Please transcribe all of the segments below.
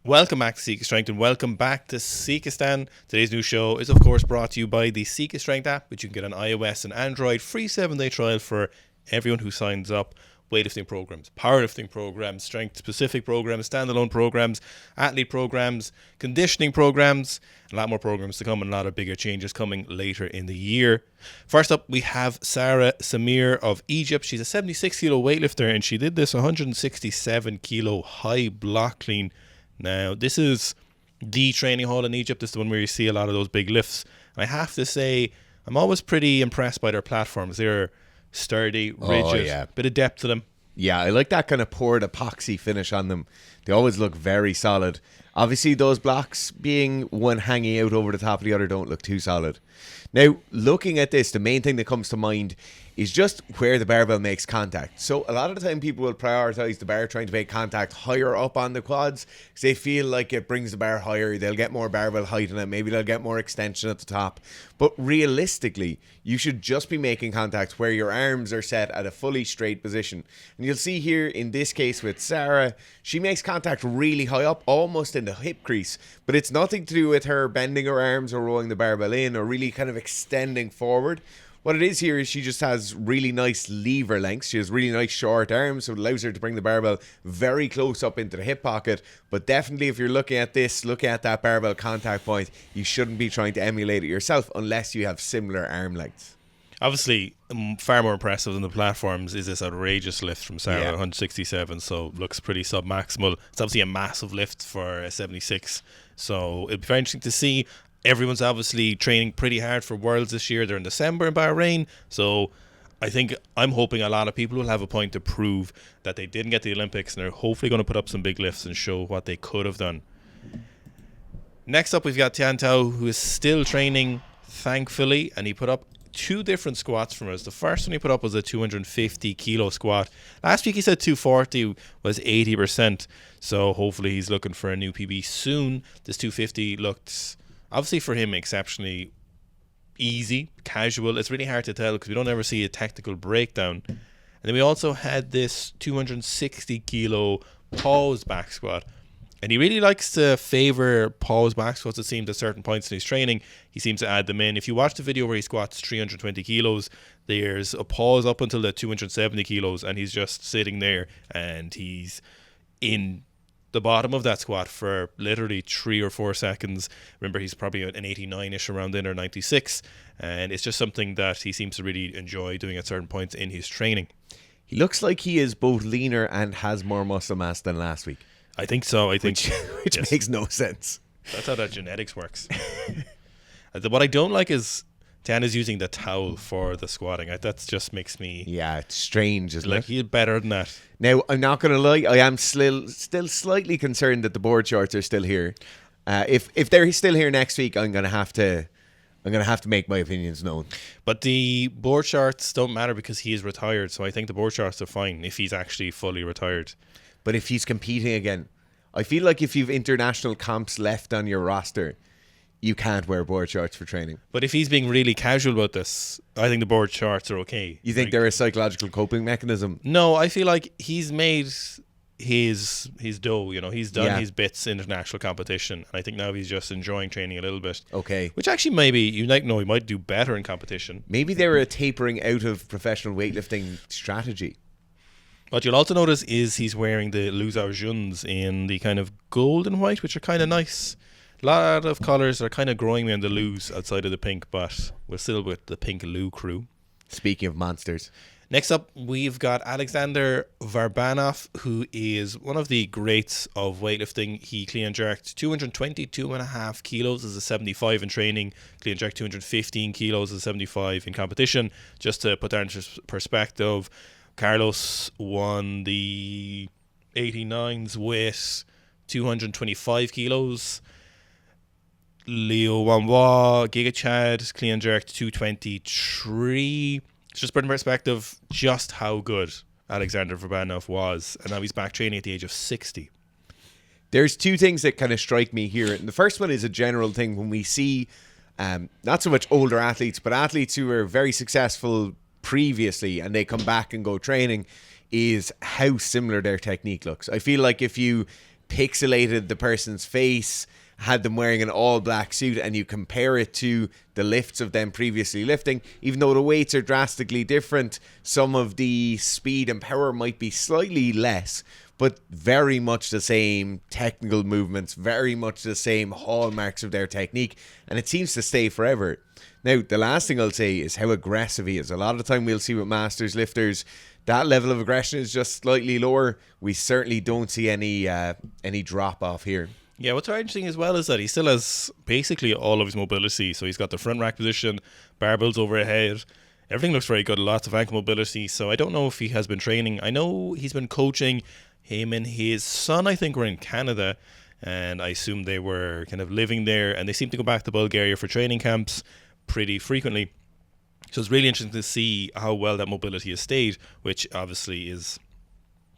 Welcome back to Sika Strength and welcome back to Sikistan. Today's new show is of course brought to you by the Sika Strength app, which you can get on iOS and Android. Free 7-day trial for everyone who signs up. Weightlifting programs, powerlifting programs, strength specific programs, standalone programs, athlete programs, conditioning programs, a lot more programs to come and a lot of bigger changes coming later in the year. First up, we have Sara Samir of Egypt. She's a 76 kilo weightlifter and she did this 167 kilo high block clean. Now, this is the training hall in Egypt. This is the one where you see a lot of those big lifts. I have to say, I'm always pretty impressed by their platforms. They're sturdy, rigid, bit of depth to them. Yeah, I like that kind of poured epoxy finish on them. They always look very solid. Obviously, those blocks being one hanging out over the top of the other don't look too solid. Now, looking at this, the main thing that comes to mind is just where the barbell makes contact. So a lot of the time people will prioritize the bar trying to make contact higher up on the quads because they feel like it brings the bar higher. They'll get more barbell height in it. Maybe they'll get more extension at the top. But realistically, you should just be making contact where your arms are set at a fully straight position. And you'll see here in this case with Sara, she makes contact really high up, almost in the hip crease. But it's nothing to do with her bending her arms or rolling the barbell in or really kind of extending forward. What it is here is she just has really nice lever lengths. She has really nice short arms, so it allows her to bring the barbell very close up into the hip pocket. But definitely if you're looking at this, looking at that barbell contact point, you shouldn't be trying to emulate it yourself unless you have similar arm lengths. Obviously, far more impressive than the platforms is this outrageous lift from Sara, 167, so looks pretty sub-maximal. It's obviously a massive lift for a 76, so it'll be very interesting to see. Everyone's obviously training pretty hard for Worlds this year. They're in December in Bahrain. So I'm hoping a lot of people will have a point to prove that they didn't get the Olympics and they're hopefully going to put up some big lifts and show what they could have done. Next up, we've got Tian Tao, who is still training, thankfully, and he put up two different squats from us. The first one he put up was a 250 kilo squat. Last week he said 240 was 80%. So hopefully he's looking for a new PB soon. This 250 looked... obviously for him exceptionally easy, casual. It's really hard to tell because we don't ever see a technical breakdown. And then we also had this 260 kilo pause back squat. And he really likes to favour pause back squats, it seems, at certain points in his training. He seems to add them in. If you watch the video where he squats 320 kilos, there's a pause up until the 270 kilos and he's just sitting there and he's in the bottom of that squat for literally 3 or 4 seconds. Remember, he's probably an 89-ish around in or 96, and it's just something that he seems to really enjoy doing at certain points in his training. He looks like he is both leaner and has more muscle mass than last week. I think so. Which yes. Makes no sense. That's how that genetics works. What I don't like is Tian is using the towel for the squatting. That just makes me... yeah, it's strange, isn't it? Like, he's better than that. Now, I'm not going to lie, I am still slightly concerned that the board shorts are still here. If they're still here next week, I'm going to have to make my opinions known. But the board shorts don't matter because he is retired, so I think the board shorts are fine if he's actually fully retired. But if he's competing again, I feel like if you've international comps left on your roster, you can't wear board shorts for training. But if he's being really casual about this, I think the board shorts are okay. You think they're a psychological coping mechanism? No, I feel like he's made his dough, he's done his bits in international competition, and I think now he's just enjoying training a little bit. Okay. Which actually maybe, he might do better in competition. Maybe they're a tapering out of professional weightlifting strategy. What you'll also notice is he's wearing the Luzau Juns in the kind of gold and white, which are kind of nice. A lot of colours are kind of growing me on the Luz outside of the pink, but we're still with the pink Lu crew. Speaking of monsters. Next up, we've got Alexander Varbanov, who is one of the greats of weightlifting. He clean and jerked 222.5 kilos as a 75 in training, clean and jerked 215 kilos as a 75 in competition. Just to put that into perspective, Carlos won the 89s with 225 kilos. Leo Wanwa, Giga Chad, clean and jerked 223. It's just put in perspective just how good Alexander Varbanov was. And now he's back training at the age of 60. There's two things that kind of strike me here. And the first one is a general thing when we see not so much older athletes, but athletes who were very successful previously and they come back and go training, is how similar their technique looks. I feel like if you pixelated the person's face, had them wearing an all black suit, and you compare it to the lifts of them previously lifting, even though the weights are drastically different, some of the speed and power might be slightly less, but very much the same technical movements, very much the same hallmarks of their technique, and it seems to stay forever. Now, the last thing I'll say is how aggressive he is. A lot of the time we'll see with masters lifters, that level of aggression is just slightly lower. We certainly don't see any drop off here. Yeah, what's very interesting as well is that he still has basically all of his mobility. So he's got the front rack position, barbells overhead. Everything looks very good, lots of ankle mobility. So I don't know if he has been training. I know he's been coaching. Him and his son, I think, were in Canada. And I assume they were kind of living there. And they seem to go back to Bulgaria for training camps pretty frequently. So it's really interesting to see how well that mobility has stayed, which obviously is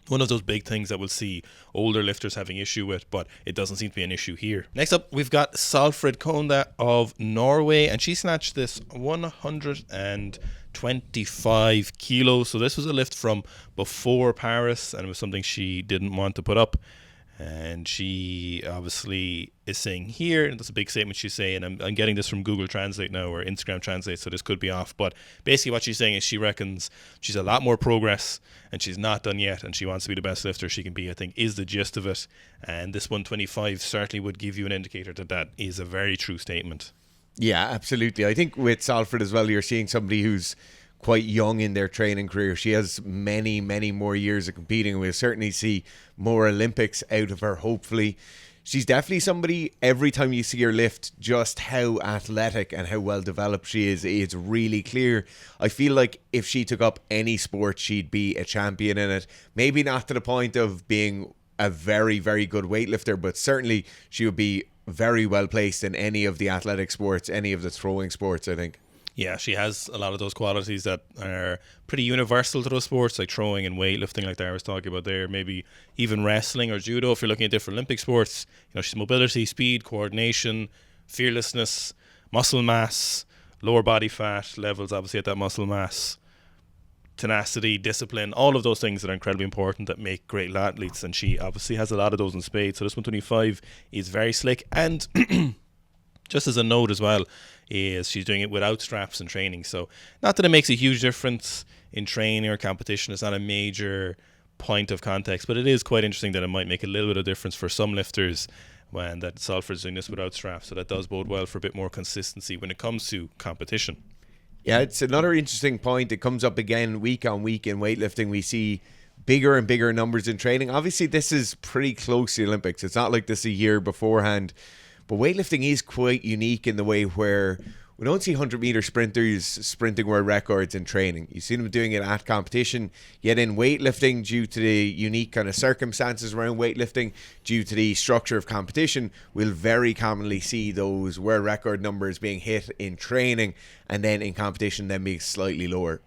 one of those big things that we'll see older lifters having issue with, but it doesn't seem to be an issue here. Next up, we've got Solfrid Konda of Norway, and she snatched this 125 kilos. So this was a lift from before Paris, and it was something she didn't want to put up. And she obviously is saying here, and that's a big statement she's saying, I'm getting this from Google Translate now, or Instagram Translate, so this could be off, but basically what she's saying is she reckons she's a lot more progress and she's not done yet, and she wants to be the best lifter she can be, I think is the gist of it. And this 125 certainly would give you an indicator that that is a very true statement. Yeah, absolutely. I think with Solfrid as well, you're seeing somebody who's quite young in their training career. She has many, many more years of competing. We'll certainly see more Olympics out of her, hopefully. She's definitely somebody, every time you see her lift, just how athletic and how well developed she is, it's really clear. I feel like if she took up any sport, she'd be a champion in it. Maybe not to the point of being a very, very good weightlifter, but certainly she would be very well placed in any of the athletic sports, any of the throwing sports, I think. Yeah, she has a lot of those qualities that are pretty universal to those sports, like throwing and weightlifting, like Dara was talking about there. Maybe even wrestling or judo, if you're looking at different Olympic sports. You know, she's mobility, speed, coordination, fearlessness, muscle mass, lower body fat levels, obviously at that muscle mass, tenacity, discipline, all of those things that are incredibly important that make great athletes. And she obviously has a lot of those in spades. So this 125 is very slick. And just as a note as well, is she's doing it without straps in training. So not that it makes a huge difference in training or competition. It's not a major point of context, but it is quite interesting that it might make a little bit of difference for some lifters when that Solfrid's doing this without straps. So that does bode well for a bit more consistency when it comes to competition. Yeah, it's another interesting point. It comes up again week on week in weightlifting. We see bigger and bigger numbers in training. Obviously, this is pretty close to the Olympics. It's not like this a year beforehand. But weightlifting is quite unique in the way where we don't see 100-meter sprinters sprinting world records in training. You see them doing it at competition, yet in weightlifting, due to the unique kind of circumstances around weightlifting, due to the structure of competition, we'll very commonly see those world record numbers being hit in training, and then in competition, then being slightly lower.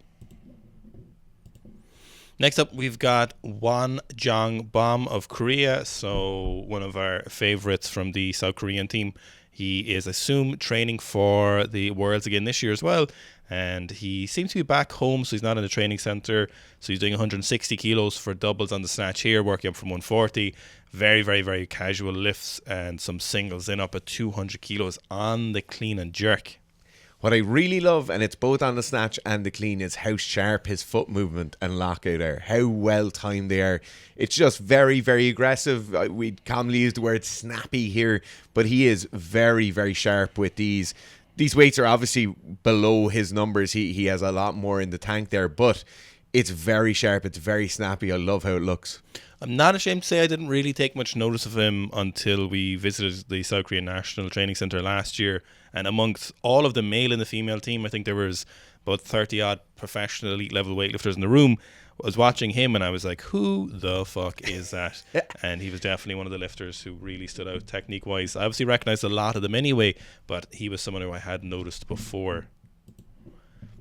Next up, we've got Wonjong Beom of Korea. So one of our favorites from the South Korean team. He is assumed training for the Worlds again this year as well. And he seems to be back home, so he's not in the training center. So he's doing 160 kilos for doubles on the snatch here, working up from 140. Very, very, very casual lifts and some singles in up at 200 kilos on the clean and jerk. What I really love, and it's both on the snatch and the clean, is how sharp his foot movement and lockout are, how well timed they are. It's just very, very aggressive. We commonly use the word snappy here, but he is very, very sharp with these. These weights are obviously below his numbers. He has a lot more in the tank there, but it's very sharp. It's very snappy. I love how it looks. I'm not ashamed to say I didn't really take much notice of him until we visited the South Korean National Training Center last year. And amongst all of the male and the female team, I think there was about 30-odd professional elite level weightlifters in the room. I was watching him and I was like, who the fuck is that? And he was definitely one of the lifters who really stood out technique-wise. I obviously recognized a lot of them anyway, but he was someone who I hadn't noticed before.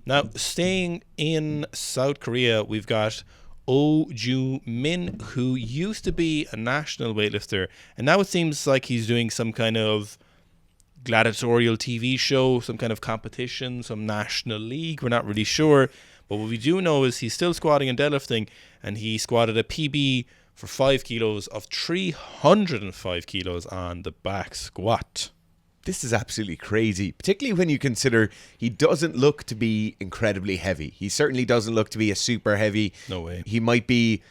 Now, staying in South Korea, we've got Oh Joo Min, who used to be a national weightlifter, and now it seems like he's doing some kind of gladiatorial TV show, some kind of competition, some national league. We're not really sure, but what we do know is he's still squatting and deadlifting, and he squatted a PB for 5 kilos of 305 kilos on the back squat. This is absolutely crazy, particularly when you consider he doesn't look to be incredibly heavy. He certainly doesn't look to be a super heavy. No way. He might be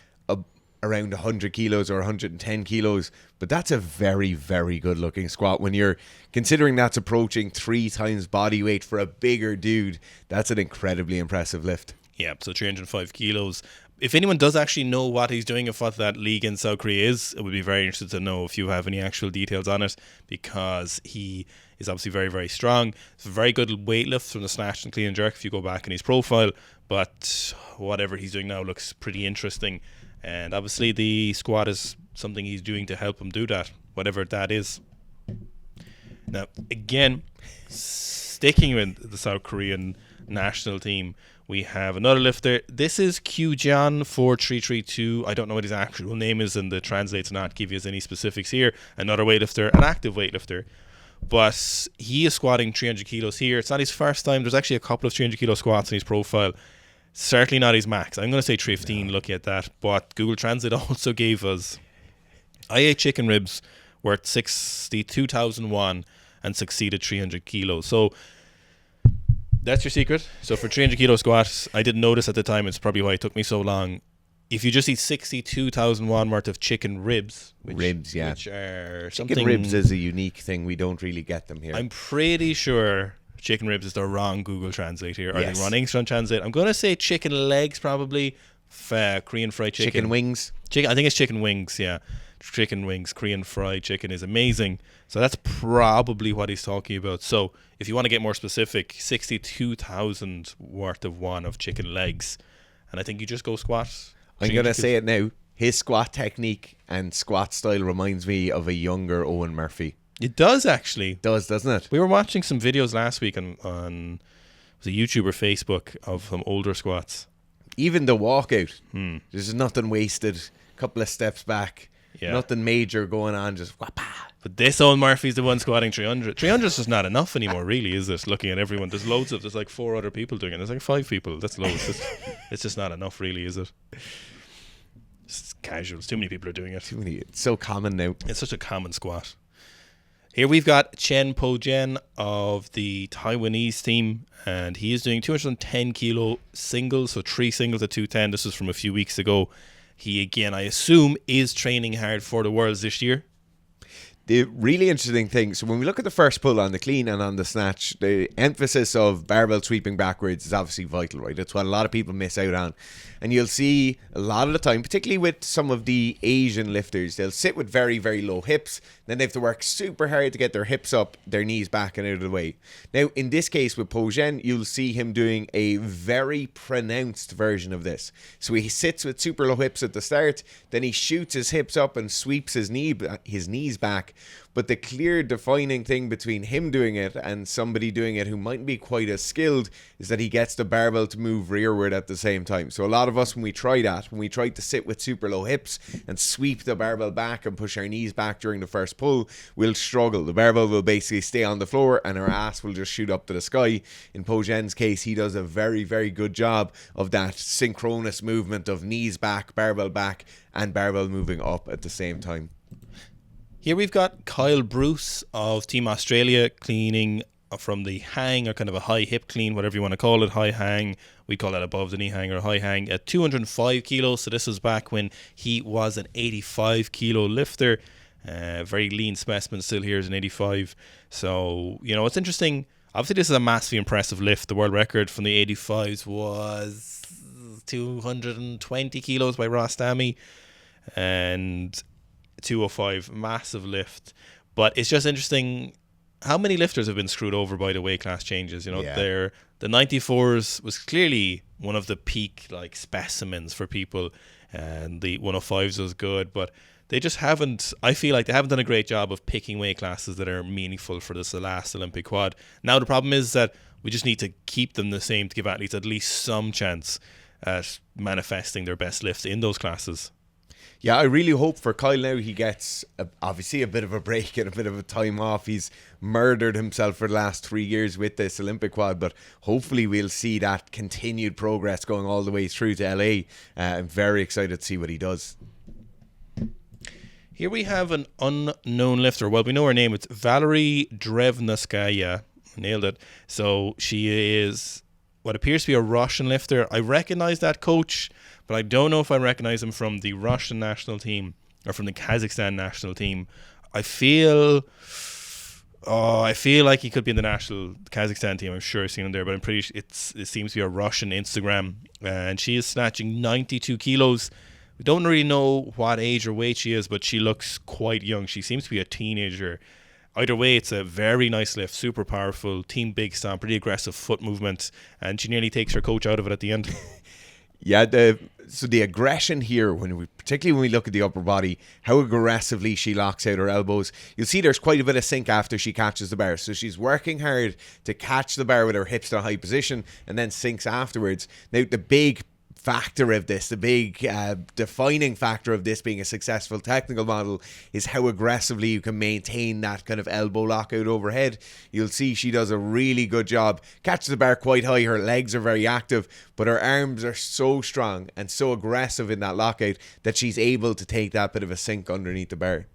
around 100 kilos or 110 kilos, but that's a very, very good looking squat. When you're considering that's approaching 3 times body weight for a bigger dude, that's an incredibly impressive lift. Yeah, so 305 kilos. If anyone does actually know what he's doing and what that league in South Korea is, it would be very interested to know if you have any actual details on it, because he is obviously very, very strong. It's a very good weight lift from the snatch and clean and jerk if you go back in his profile, but whatever he's doing now looks pretty interesting. And obviously the squat is something he's doing to help him do that, whatever that is. Now, again, sticking with the South Korean national team, we have another lifter. This is Kyu-Jan 4332. I don't know what his actual name is, and the translate's not give you any specifics here. Another weightlifter, an active weightlifter. But he is squatting 300 kilos here. It's not his first time. There's actually a couple of 300 kilo squats in his profile. Certainly not his max. I'm going to say 315 looking at that. But Google Translate also gave us, I ate chicken ribs worth 62,001 and succeeded 300 kilos. So that's your secret. So for 300 kilo squats, I didn't notice at the time. It's probably why it took me so long. If you just eat 62,001 worth of chicken ribs, which are something. Chicken ribs is a unique thing. We don't really get them here. I'm pretty sure chicken ribs is the wrong Google Translate here, or Yes. the wrong English Translate. I'm going to say chicken legs, probably. Korean fried chicken. Chicken wings. I think it's chicken wings, yeah. Chicken wings, Korean fried chicken is amazing. So that's probably what he's talking about. So if you want to get more specific, 62,000 worth of one of chicken legs. And I think you just go squat. I'm going to say it now. His squat technique and squat style reminds me of a younger Owen Murphy. It does, actually. It does, doesn't it? We were watching some videos last week on was a YouTuber Facebook of some older squats. Even the walkout. There's nothing wasted. A couple of steps back. Yeah. Nothing major going on. Just whapa. But this Owen Murphy's the one squatting 300. 300 is just not enough anymore, really, is it? Looking at everyone. There's like 4 other people doing it. There's like 5 people. That's low. It's just not enough, really, is it? It's casual. Too many people are doing it. Too many. It's so common now. It's such a common squat. Here we've got Chen Po Jen of the Taiwanese team, and he is doing 210 kilo singles, so 3 singles at 210. This is from a few weeks ago. He, again, I assume, is training hard for the Worlds this year. The really interesting thing, so when we look at the first pull on the clean and on the snatch, the emphasis of barbell sweeping backwards is obviously vital, right? It's what a lot of people miss out on. And you'll see a lot of the time, particularly with some of the Asian lifters, they'll sit with very, very low hips. Then they have to work super hard to get their hips up, their knees back and out of the way. Now, in this case with Po Jen, you'll see him doing a very pronounced version of this. So he sits with super low hips at the start, then he shoots his hips up and sweeps his knees back. But the clear defining thing between him doing it and somebody doing it who mightn't be quite as skilled is that he gets the barbell to move rearward at the same time. So a lot of us, when we try to sit with super low hips and sweep the barbell back and push our knees back during the first pull, we'll struggle. The barbell will basically stay on the floor and our ass will just shoot up to the sky. In Po Jen's case, he does a very, very good job of that synchronous movement of knees back, barbell back, and barbell moving up at the same time. Here we've got Kyle Bruce of Team Australia cleaning from the hang, or kind of a high hip clean, whatever you want to call it, high hang. We call that above the knee hang or high hang at 205 kilos. So this was back when he was an 85 kilo lifter. Very lean specimen still here is an 85. So, it's interesting. Obviously, this is a massively impressive lift. The world record from the 85s was 220 kilos by Ross Dammy. And 205, massive lift. But it's just interesting how many lifters have been screwed over by the weight class changes. The 94s was clearly one of the peak specimens for people, and the 105s was good, but they just haven't, I feel like they haven't done a great job of picking weight classes that are meaningful for this last Olympic quad. Now the problem is that we just need to keep them the same to give athletes at least some chance at manifesting their best lifts in those classes. Yeah, I really hope for Kyle now he gets obviously a bit of a break and a bit of a time off. He's murdered himself for the last 3 years with this Olympic quad, but hopefully we'll see that continued progress going all the way through to LA. I'm very excited to see what he does. Here we have an unknown lifter. Well, we know her name. It's Valarie Drevnaskaya. Nailed it. So she is what appears to be a Russian lifter. I recognize that coach, but I don't know if I recognize him from the Russian national team or from the Kazakhstan national team. I feel like he could be in the national Kazakhstan team. I'm sure I've seen him there, but I'm pretty sure it seems to be a Russian Instagram. And she is snatching 92 kilos. We don't really know what age or weight she is, but she looks quite young. She seems to be a teenager. Either way, it's a very nice lift, super powerful, team big stomp, pretty aggressive foot movement, and she nearly takes her coach out of it at the end. Yeah, so the aggression here, particularly when we look at the upper body, how aggressively she locks out her elbows, you'll see there's quite a bit of sink after she catches the bar. So she's working hard to catch the bar with her hips to a high position and then sinks afterwards. Now, the big factor of this, the big defining factor of this being a successful technical model is how aggressively you can maintain that kind of elbow lockout overhead. You'll see she does a really good job, catches the bar quite high, her legs are very active, but her arms are so strong and so aggressive in that lockout that she's able to take that bit of a sink underneath the bar.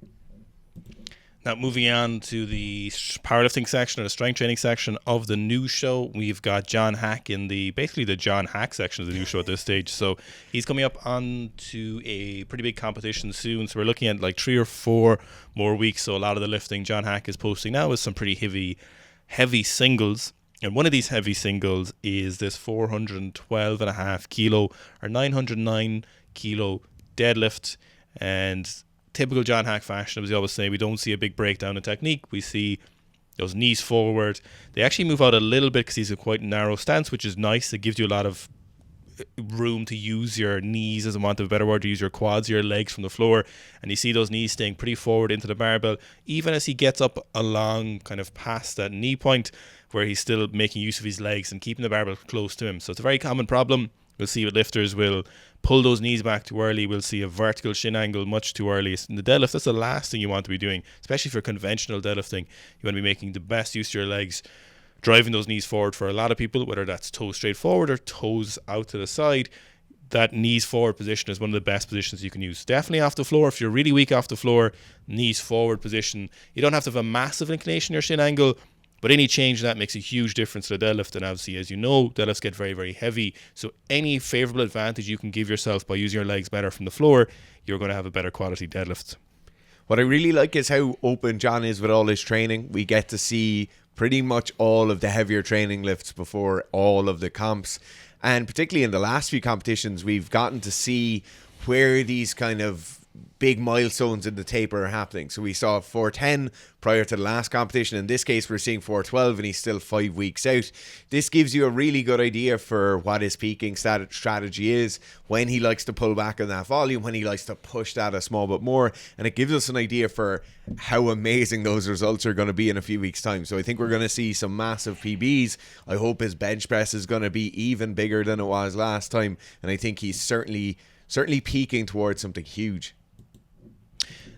Now, moving on to the powerlifting section or the strength training section of the new show, we've got John Haack in basically the John Haack section of the new show at this stage. So he's coming up on to a pretty big competition soon. So we're looking at like 3 or 4 more weeks. So a lot of the lifting John Haack is posting now is some pretty heavy singles. And one of these heavy singles is this 412.5 kilo or 909 kilo deadlift. And typical John Haack fashion, as we always say, we don't see a big breakdown in technique. We see those knees forward. They actually move out a little bit because he's a quite narrow stance, which is nice. It gives you a lot of room to use your knees, as a want of a better word, to use your quads, your legs from the floor. And you see those knees staying pretty forward into the barbell, even as he gets up along kind of past that knee point where he's still making use of his legs and keeping the barbell close to him. So it's a very common problem. We'll see what lifters will pull those knees back too early. We'll see a vertical shin angle much too early. In the deadlift, that's the last thing you want to be doing, especially for conventional deadlifting. You want to be making the best use of your legs, driving those knees forward. For a lot of people, whether that's toes straight forward or toes out to the side, that knees forward position is one of the best positions you can use. Definitely off the floor. If you're really weak off the floor, knees forward position. You don't have to have a massive inclination in your shin angle, but any change in that makes a huge difference to the deadlift. And obviously, as you know, deadlifts get very, very heavy. So any favorable advantage you can give yourself by using your legs better from the floor, you're going to have a better quality deadlift. What I really like is how open John is with all his training. We get to see pretty much all of the heavier training lifts before all of the comps. And particularly in the last few competitions, we've gotten to see where these kind of big milestones in the taper are happening. So we saw 410 prior to the last competition. In this case, we're seeing 412 and he's still 5 weeks out. This gives you a really good idea for what his peaking strategy is, when he likes to pull back on that volume, when he likes to push that a small bit more. And it gives us an idea for how amazing those results are going to be in a few weeks' time. So I think we're going to see some massive PBs. I hope his bench press is going to be even bigger than it was last time. And I think he's certainly peaking towards something huge.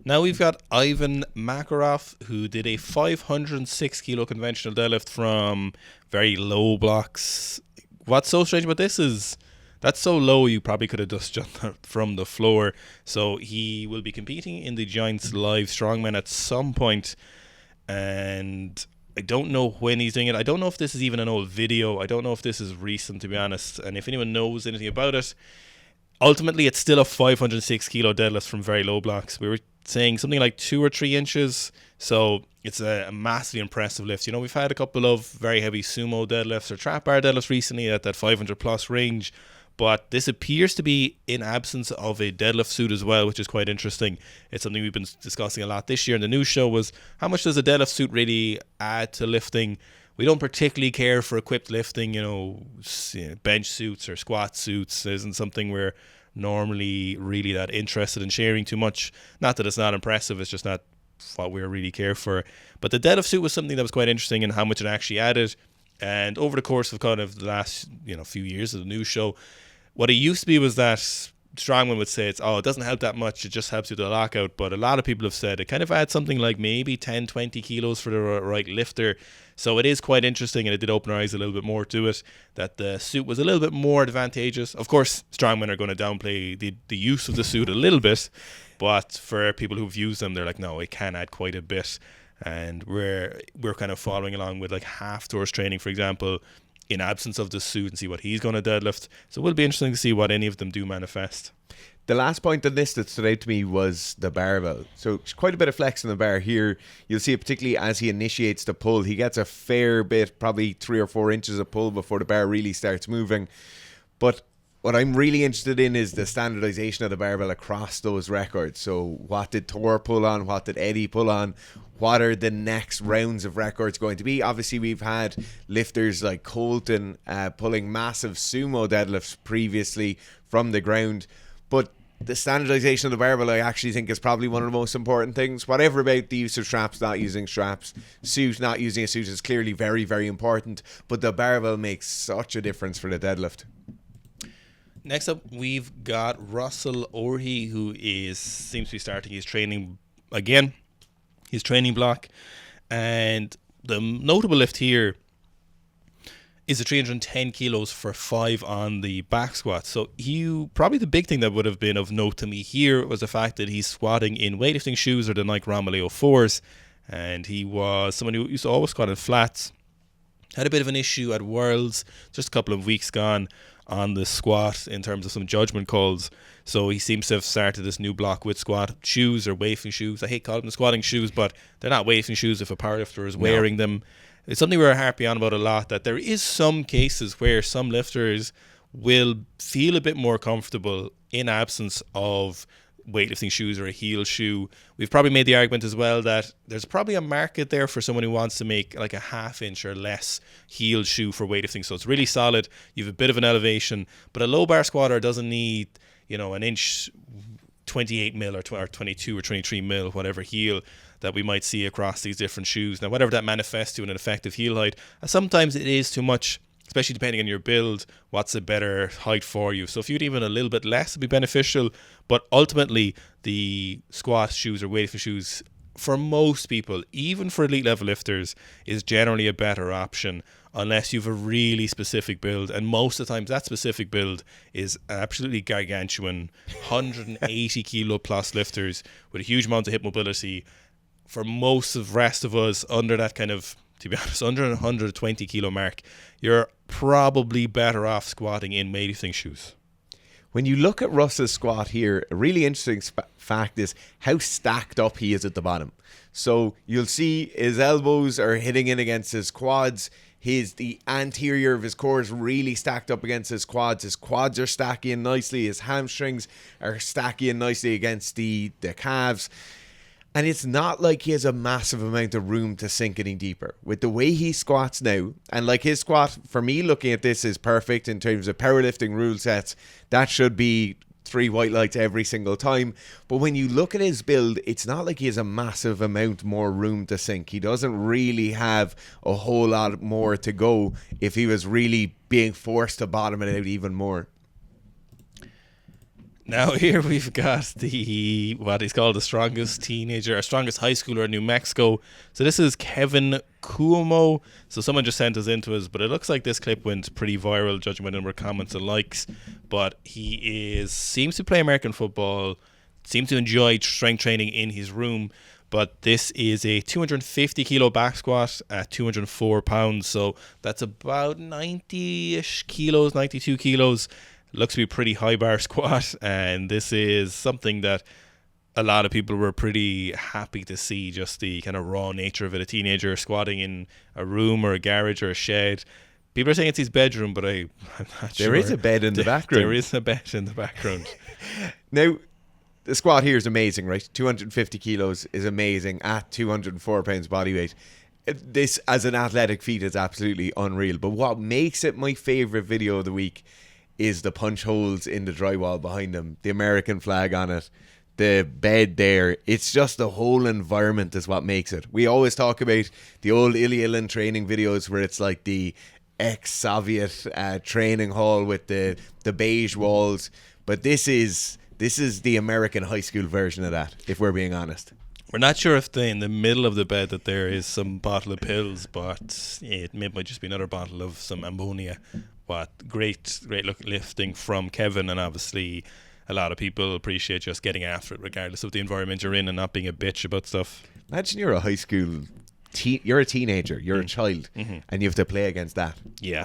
Now we've got Ivan Makarov, who did a 506 kilo conventional deadlift from very low blocks. What's so strange about this is that's so low you probably could have just jumped from the floor. So he will be competing in the Giants Live Strongman at some point, and I don't know when he's doing it. I don't know if this is even an old video. I don't know if this is recent, to be honest. And if anyone knows anything about it, ultimately it's still a 506 kilo deadlift from very low blocks. We were saying something like 2 or 3 inches, so it's a massively impressive lift. You know, we've had a couple of very heavy sumo deadlifts or trap bar deadlifts recently at that 500 plus range, but this appears to be in absence of a deadlift suit as well, which is quite interesting. It's something we've been discussing a lot this year in the news show, was how much does a deadlift suit really add to lifting? We don't particularly care for equipped lifting, bench suits or squat suits isn't something we're normally really that interested in sharing too much. Not that it's not impressive, it's just not what we really care for. But the deadlift suit was something that was quite interesting in how much it actually added. And over the course of kind of the last few years of the news show, what it used to be was that strongmen would say it doesn't help that much, it just helps you with the lockout. But a lot of people have said it kind of adds something like maybe 10-20 kilos for the right lifter. So it is quite interesting, and it did open our eyes a little bit more to it, that the suit was a little bit more advantageous. Of course, strongmen are going to downplay the use of the suit a little bit, but for people who've used them, they're like, no, it can add quite a bit. And we're kind of following along with like half Thor's training, for example, in absence of the suit, and see what he's going to deadlift. So it will be interesting to see what any of them do manifest. The last point on this that stood out to me was the barbell. So quite a bit of flex in the bar here. You'll see it particularly as he initiates the pull. He gets a fair bit, probably 3 or 4 inches of pull before the bar really starts moving. But what I'm really interested in is the standardization of the barbell across those records. So what did Thor pull on? What did Eddie pull on? What are the next rounds of records going to be? Obviously, we've had lifters like Colton pulling massive sumo deadlifts previously from the ground. But the standardization of the barbell, I actually think, is probably one of the most important things. Whatever about the use of straps, not using straps, suit, not using a suit is clearly very, very important. But the barbell makes such a difference for the deadlift. Next up, we've got Rusell Orhii, who seems to be starting his training again, his training block. And the notable lift here is a 310 kilos for 5 on the back squat. So probably the big thing that would have been of note to me here was the fact that he's squatting in weightlifting shoes, or the Nike Romileo 4s. And he was someone who used to always squat in flats. Had a bit of an issue at Worlds just a couple of weeks gone on the squat in terms of some judgment calls. So he seems to have started this new block with squat shoes, or weightlifting shoes. I hate calling them squatting shoes, but they're not weightlifting shoes if a powerlifter is wearing them. It's something we're harping on about a lot, that there is some cases where some lifters will feel a bit more comfortable in absence of weightlifting shoes or a heel shoe. We've probably made the argument as well that there's probably a market there for someone who wants to make like a 1/2 inch or less heel shoe for weightlifting. So it's really solid. You have a bit of an elevation, but a low bar squatter doesn't need, an inch 28 mil or 22 or 23 mil, whatever heel that we might see across these different shoes. Now, whatever that manifests to in an effective heel height, sometimes it is too much, especially depending on your build, what's a better height for you. So if you'd even a little bit less, it'd be beneficial. But ultimately, the squat shoes or weightlifting shoes, for most people, even for elite level lifters, is generally a better option unless you have a really specific build. And most of the times that specific build is absolutely gargantuan, 180 kilo plus lifters with a huge amount of hip mobility. For most of the rest of us, under that kind of, to be honest, under 120 kilo mark, you're probably better off squatting in weightlifting shoes. When you look at Russ's squat here, a really interesting fact is how stacked up he is at the bottom. So you'll see his elbows are hitting in against his quads. The anterior of his core is really stacked up against his quads. His quads are stacking in nicely. His hamstrings are stacking in nicely against the calves. And it's not like he has a massive amount of room to sink any deeper. With the way he squats now, and like his squat, for me, looking at this, is perfect in terms of powerlifting rule sets. That should be 3 white lights every single time. But when you look at his build, it's not like he has a massive amount more room to sink. He doesn't really have a whole lot more to go if he was really being forced to bottom it out even more. Now here we've got what is called the strongest teenager, or strongest high schooler in New Mexico. So this is Kevin Cuomo. So someone just sent us into us, but it looks like this clip went pretty viral, judging by the number of comments and likes. But he seems to play American football, seems to enjoy strength training in his room. But this is a 250 kilo back squat at 204 pounds. So that's about 90-ish kilos, 92 kilos. Looks to be a pretty high bar squat, and this is something that a lot of people were pretty happy to see, just the kind of raw nature of it. A teenager squatting in a room or a garage or a shed. People are saying it's his bedroom, but I'm not sure. There is a bed in the background. There is a bed in the background. Now, the squat here is amazing, right? 250 kilos is amazing at 204 pounds body weight. This, as an athletic feat, is absolutely unreal. But what makes it my favourite video of the week is the punch holes in the drywall behind him, the American flag on it, the bed there. It's just the whole environment is what makes it. We always talk about the old Ilya Ilin training videos where it's like the ex-Soviet training hall with the beige walls. But this is the American high school version of that, if we're being honest. We're not sure if in the middle of the bed that there is some bottle of pills, but it might just be another bottle of some ammonia. But great lifting from Kevin, and obviously a lot of people appreciate just getting after it regardless of the environment you're in and not being a bitch about stuff. Imagine you're a high school, you're a teenager, you're a child, and you have to play against that. Yeah.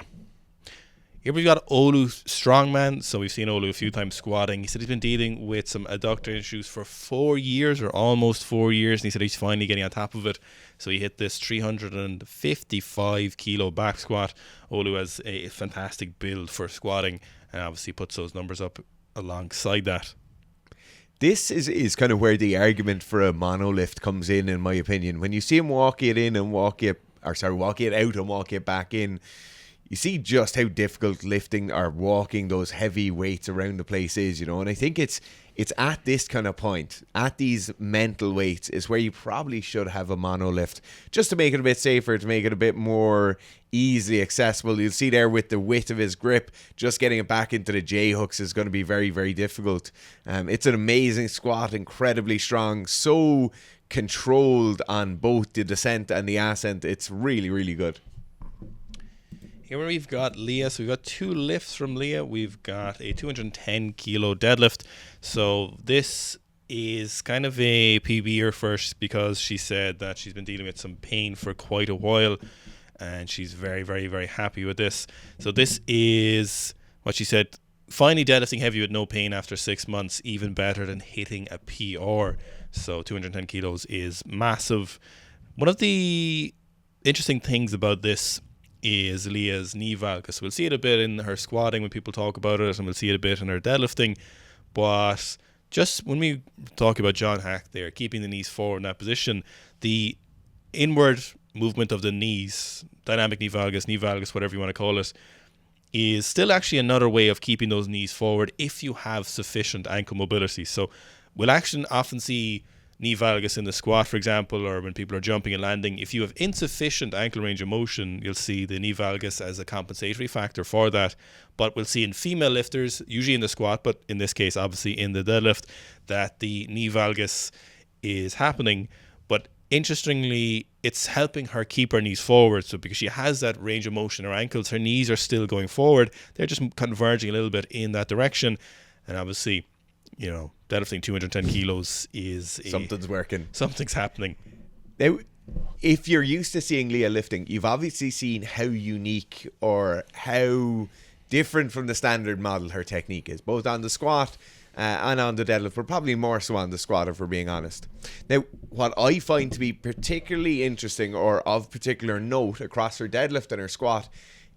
Here we've got Olu Strongman. So we've seen Olu a few times squatting. He said he's been dealing with some adductor issues for 4 years or almost 4 years. And he said he's finally getting on top of it. So he hit this 355 kilo back squat. Olu has a fantastic build for squatting and obviously puts those numbers up alongside that. This is kind of where the argument for a monolift comes in my opinion. When you see him walk it in and walk it out and walk it back in, you see just how difficult lifting or walking those heavy weights around the place is, and I think it's at this kind of point, at these mental weights, is where you probably should have a monolift, just to make it a bit safer, to make it a bit more easily accessible. You'll see there with the width of his grip, just getting it back into the J hooks is going to be very, very difficult. It's an amazing squat, incredibly strong, so controlled on both the descent and the ascent. It's really, really good. Here we've got Leah. So we've got 2 lifts from Leah. We've got a 210 kilo deadlift. So this is kind of a PB'er first, because she said that she's been dealing with some pain for quite a while and she's very, very, very happy with this. So this is what she said: finally deadlifting heavy with no pain after 6 months, even better than hitting a PR. So 210 kilos is massive. One of the interesting things about this is Leah's knee valgus. We'll see it a bit in her squatting when people talk about it, and we'll see it a bit in her deadlifting. But just when we talk about John Haack there, keeping the knees forward in that position, the inward movement of the knees, dynamic knee valgus, whatever you want to call it, is still actually another way of keeping those knees forward if you have sufficient ankle mobility. So we'll actually often see knee valgus in the squat, for example, or when people are jumping and landing. If you have insufficient ankle range of motion, you'll see the knee valgus as a compensatory factor for that. But we'll see in female lifters, usually in the squat, but in this case, obviously in the deadlift, that the knee valgus is happening. But interestingly, it's helping her keep her knees forward. So because she has that range of motion in her ankles, her knees are still going forward. They're just converging a little bit in that direction. And obviously, deadlifting 210 kilos is something's working. Something's happening. Now, if you're used to seeing Leah lifting, you've obviously seen how unique or how different from the standard model her technique is, both on the squat and on the deadlift, but probably more so on the squat, if we're being honest. Now, what I find to be particularly interesting or of particular note across her deadlift and her squat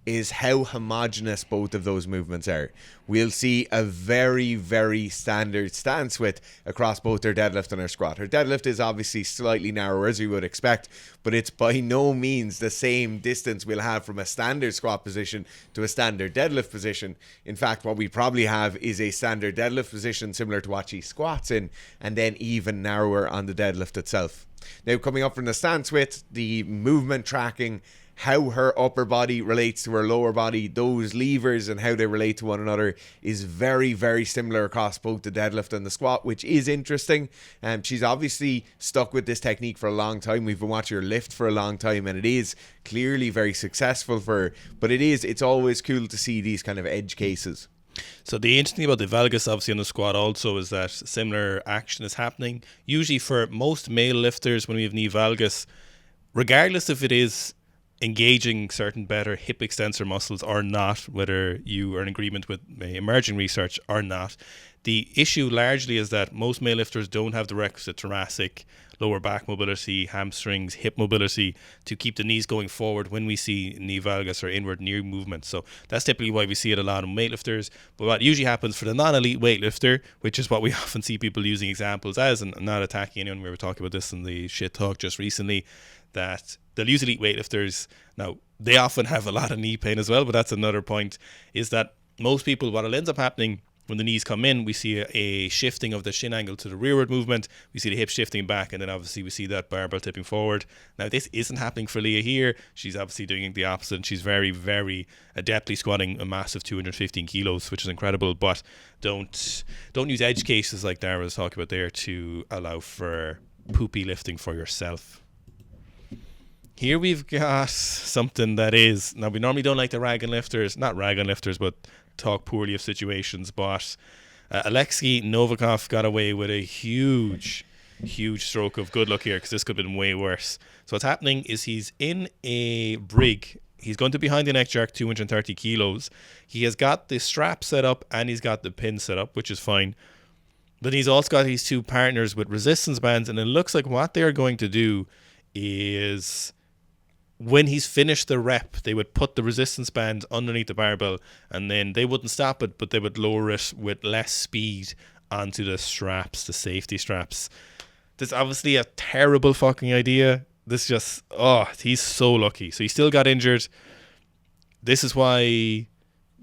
is how homogenous both of those movements are. We'll see a very, very standard stance width across both her deadlift and her squat. Her deadlift is obviously slightly narrower, as you would expect, but it's by no means the same distance we'll have from a standard squat position to a standard deadlift position. In fact, what we probably have is a standard deadlift position similar to what she squats in, and then even narrower on the deadlift itself. Now, coming up from the stance width, the movement tracking, how her upper body relates to her lower body, those levers and how they relate to one another is very, very similar across both the deadlift and the squat, which is interesting. She's obviously stuck with this technique for a long time. We've been watching her lift for a long time, and it is clearly very successful for her. But it's always cool to see these kind of edge cases. So the interesting thing about the valgus, obviously, on the squat also is that similar action is happening. Usually for most male lifters, when we have knee valgus, regardless if it is engaging certain better hip extensor muscles or not, whether you are in agreement with emerging research or not, the issue largely is that most male lifters don't have the requisite thoracic, lower back mobility, hamstrings, hip mobility to keep the knees going forward when we see knee valgus or inward knee movement. So that's typically why we see it a lot in weightlifters. But what usually happens for the non-elite weightlifter, which is what we often see people using examples as, and not attacking anyone, we were talking about this in the shit talk just recently, that they'll use elite weightlifters. Now, they often have a lot of knee pain as well, but that's another point, is that most people, what will ends up happening, when the knees come in, we see a shifting of the shin angle to the rearward movement. We see the hip shifting back, and then obviously we see that barbell tipping forward. Now, this isn't happening for Leah here. She's obviously doing the opposite, and she's very, very adeptly squatting a massive 215 kilos, which is incredible. But don't use edge cases like Dara was talking about there to allow for poopy lifting for yourself. Here we've got something that is, now we normally don't like to not rag on lifters, but talk poorly of situations, but Alexei Novikov got away with a huge stroke of good luck here, because this could have been way worse. So what's happening is he's in a brig. He's going to behind the neck jerk 230 kilos. He has got the strap set up and he's got the pin set up, which is fine. But he's also got his two partners with resistance bands, and it looks like what they're going to do is, when he's finished the rep, they would put the resistance band underneath the barbell, and then they wouldn't stop it, but they would lower it with less speed onto the straps, the safety straps. This is obviously a terrible fucking idea. This just, he's so lucky. So he still got injured. This is why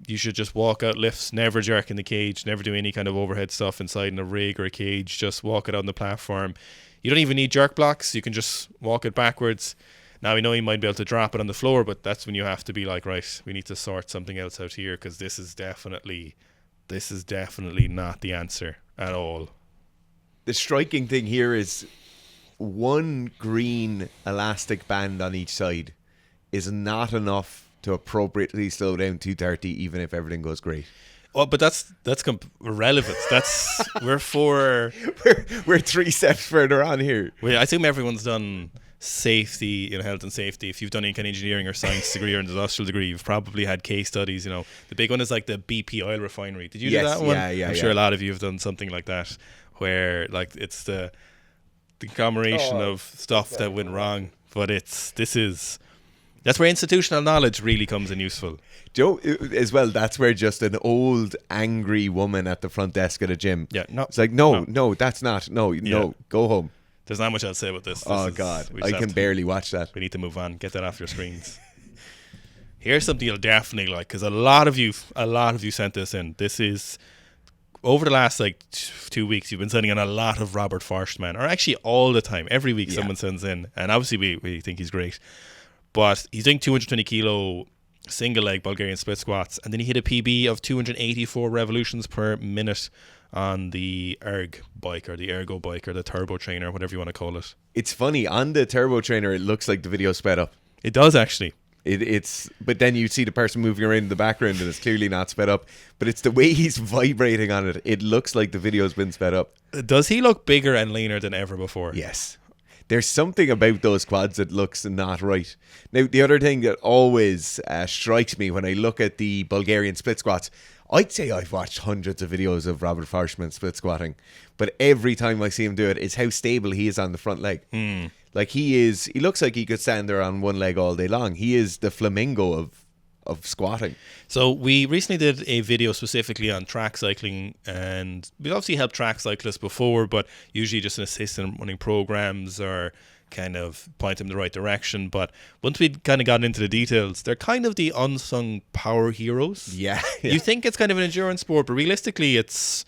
you should just walk out lifts, never jerk in the cage, never do any kind of overhead stuff inside in a rig or a cage. Just walk it on the platform. You don't even need jerk blocks. You can just walk it backwards. Now, we know you might be able to drop it on the floor, but that's when you have to be like, right, we need to sort something else out here, because this is definitely not the answer at all. The striking thing here is one green elastic band on each side is not enough to appropriately slow down 230, even if everything goes great. Oh, but that's irrelevant. We're 3 steps further on here. I assume everyone's done safety, health and safety. If you've done any kind of engineering or science degree or an industrial degree, you've probably had case studies. The big one is like the BP oil refinery. Did you do that one? Yeah. I'm sure a lot of you have done something like that, where like it's the conglomeration of stuff that went wrong. But that's where institutional knowledge really comes in useful. Joe, as well, that's where just an old angry woman at the front desk at a gym. Yeah, no. It's like, no, that's not. No, go home. There's not much I'll say about this. God, I can barely watch that. We need to move on. Get that off your screens. Here's something you'll definitely like, because a lot of you sent this in. This is, over the last 2 weeks, you've been sending in a lot of Robert Foerstmann, or actually all the time. Every week someone sends in, and obviously we think he's great. But he's doing 220 kilo single leg Bulgarian split squats, and then he hit a PB of 284 revolutions per minute on the erg bike, or the ergo bike, or the turbo trainer, whatever you want to call it. It's funny, on the turbo trainer it looks like the video sped up. It does actually. But then you see the person moving around in the background and it's clearly not sped up, but it's the way he's vibrating on it. It looks like the video's been sped up. Does he look bigger and leaner than ever before? Yes. There's something about those quads that looks not right. Now, the other thing that always strikes me when I look at the Bulgarian split squats, I'd say I've watched hundreds of videos of Robert Foerstmann split squatting, but every time I see him do it, it's how stable he is on the front leg. Like he looks like he could stand there on one leg all day long. He is the flamingo of squatting. So we recently did a video specifically on track cycling, and we obviously helped track cyclists before, but usually just an assistant running programs or kind of point them in the right direction. But once we'd kind of gotten into the details, they're kind of the unsung power heroes. Yeah. You think it's kind of an endurance sport, but realistically it's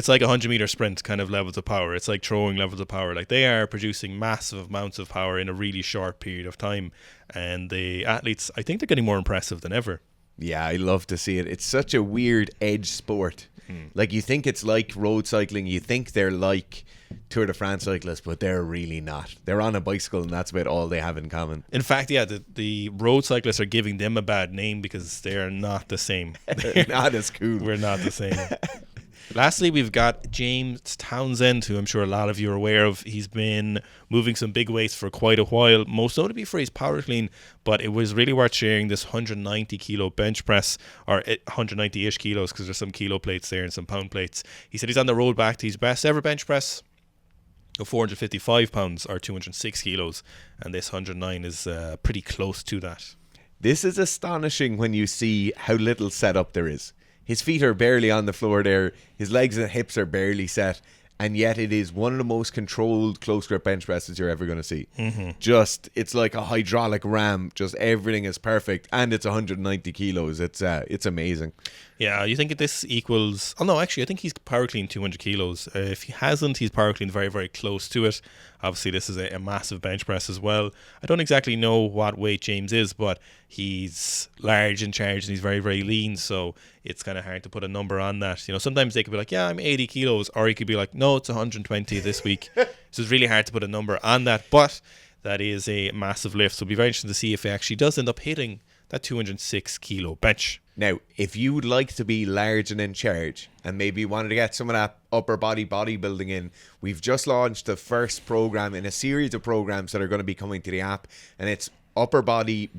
like a 100-meter sprint kind of levels of power. It's like throwing levels of power. Like, they are producing massive amounts of power in a really short period of time, and the athletes, I think they're getting more impressive than ever. Yeah, I love to see it. It's such a weird edge sport. Like, you think it's like road cycling, you think they're like Tour de France cyclists, but they're really not. They're on a bicycle, and that's about all they have in common. In fact, yeah, the road cyclists are giving them a bad name because they're not the same. They're not as cool. We're not the same. Lastly, we've got James Townsend, who I'm sure a lot of you are aware of. He's been moving some big weights for quite a while, most notably for his power clean, but it was really worth sharing this 190 kilo bench press, or 190-ish kilos, because there's some kilo plates there and some pound plates. He said he's on the road back to his best ever bench press of 455 pounds, or 206 kilos, and this 109 is pretty close to that. This is astonishing when you see how little setup there is. His feet are barely on the floor there. His legs and hips are barely set. And yet it is one of the most controlled close grip bench presses you're ever going to see. It's like a hydraulic ram. Just everything is perfect. And it's 190 kilos. It's amazing. Yeah, you think this equals... Oh, no, actually, I think he's power clean 200 kilos. If he hasn't, he's power clean very, very close to it. Obviously, this is a massive bench press as well. I don't exactly know what weight James is, but he's large in charge and he's very, very lean, so it's kind of hard to put a number on that. You know, sometimes they could be like, yeah, I'm 80 kilos, or he could be like, no, it's 120 this week. So it's really hard to put a number on that, but that is a massive lift. So it'll be very interesting to see if he actually does end up hitting that 206 kilo bench. Now, if you would like to be large and in charge and maybe wanted to get some of that upper body bodybuilding in, we've just launched the first program in a series of programs that are going to be coming to the app, and it's upper body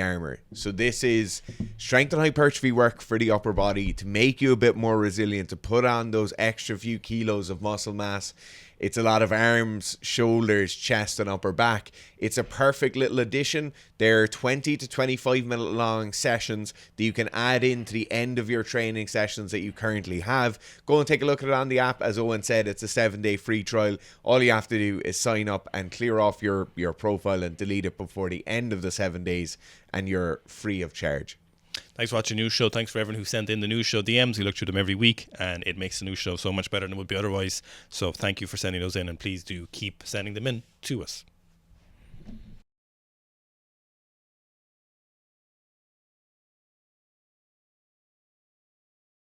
armor. So this is strength and hypertrophy work for the upper body to make you a bit more resilient, to put on those extra few kilos of muscle mass. It's a lot of arms, shoulders, chest, and upper back. It's a perfect little addition. They're 20 to 25 minute long sessions that you can add into the end of your training sessions that you currently have. Go and take a look at it on the app. As Owen said, it's a 7-day free trial. All you have to do is sign up and clear off your profile and delete it before the end of the 7 days, and you're free of charge. Thanks for watching the news show. Thanks for everyone who sent in the news show DMs. We look through them every week, and it makes the news show so much better than it would be otherwise. So thank you for sending those in, and please do keep sending them in to us.